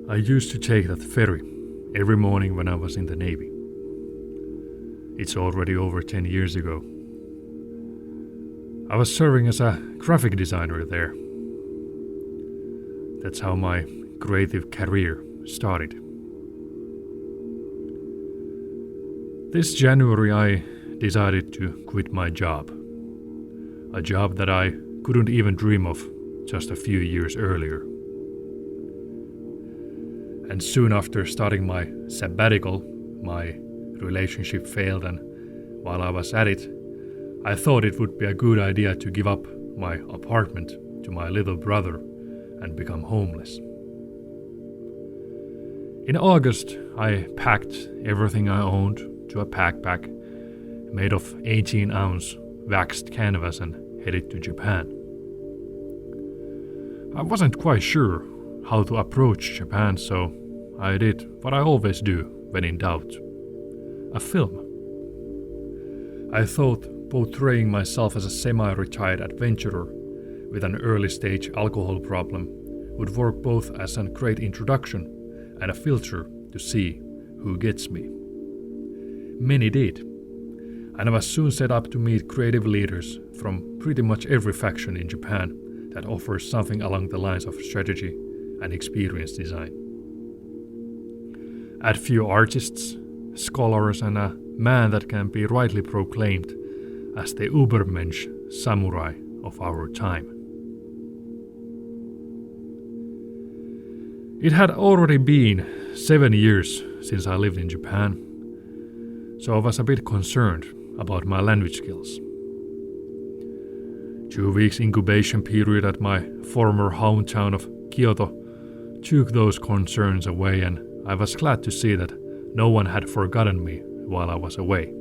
I used to take that ferry every morning when I was in the Navy. It's already over 10 years ago. I was serving as a graphic designer there. That's how my creative career started. This January I decided to quit my job. A job that I couldn't even dream of just a few years earlier. And soon after starting my sabbatical, my relationship failed, and while I was at it, I thought it would be a good idea to give up my apartment to my little brother and become homeless. In August, I packed everything I owned to a backpack made of 18-ounce waxed canvas and headed to Japan. I wasn't quite sure how to approach Japan, so I did what I always do when in doubt: a film. I thought portraying myself as a semi-retired adventurer with an early-stage alcohol problem would work both as a great introduction and a filter to see who gets me. Many did, and I was soon set up to meet creative leaders from pretty much every faction in Japan that offers something along the lines of strategy and experience design. Add few artists, scholars, and a man that can be rightly proclaimed as the Ubermensch samurai of our time. It had already been 7 years since I lived in Japan, so I was a bit concerned about my language skills. 2 weeks incubation period at my former hometown of Kyoto took those concerns away, and I was glad to see that no one had forgotten me while I was away.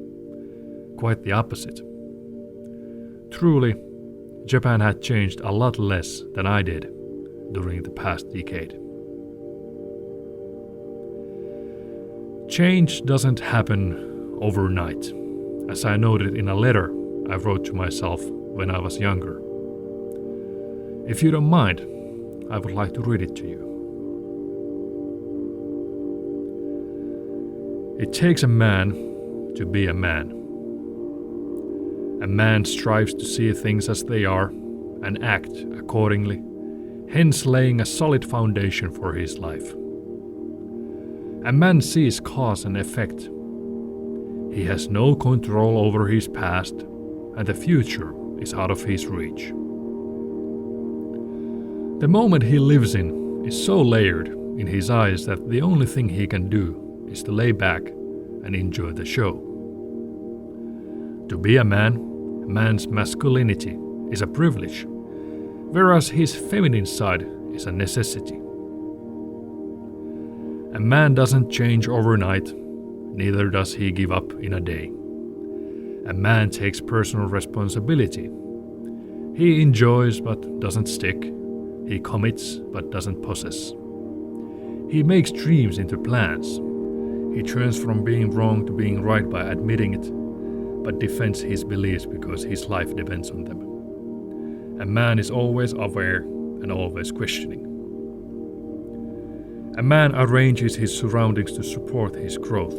Quite the opposite. Truly, Japan had changed a lot less than I did during the past decade. Change doesn't happen overnight, as I noted in a letter I wrote to myself when I was younger. If you don't mind, I would like to read it to you. It takes a man to be a man. A man strives to see things as they are and act accordingly, hence laying a solid foundation for his life. A man sees cause and effect. He has no control over his past, and the future is out of his reach. The moment he lives in is so layered in his eyes that the only thing he can do is to lay back and enjoy the show. To be a man's masculinity is a privilege, whereas his feminine side is a necessity. A man doesn't change overnight, neither does he give up in a day. A man takes personal responsibility. He enjoys but doesn't stick. He commits but doesn't possess. He makes dreams into plans. He turns from being wrong to being right by admitting it, but defends his beliefs because his life depends on them. A man is always aware and always questioning. A man arranges his surroundings to support his growth.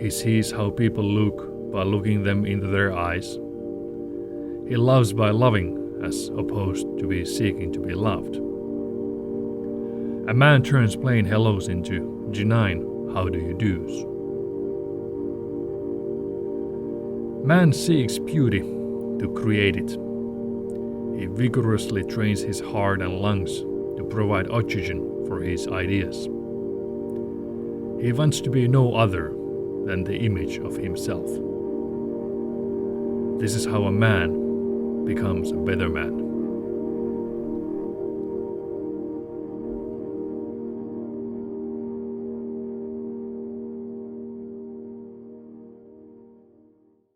He sees how people look by looking them into their eyes. He loves by loving as opposed to be seeking to be loved. A man turns plain hellos into genuine how do you do's. Man seeks beauty to create it. He vigorously trains his heart and lungs to provide oxygen for his ideas. He wants to be no other than the image of himself. This is how a man becomes a better man.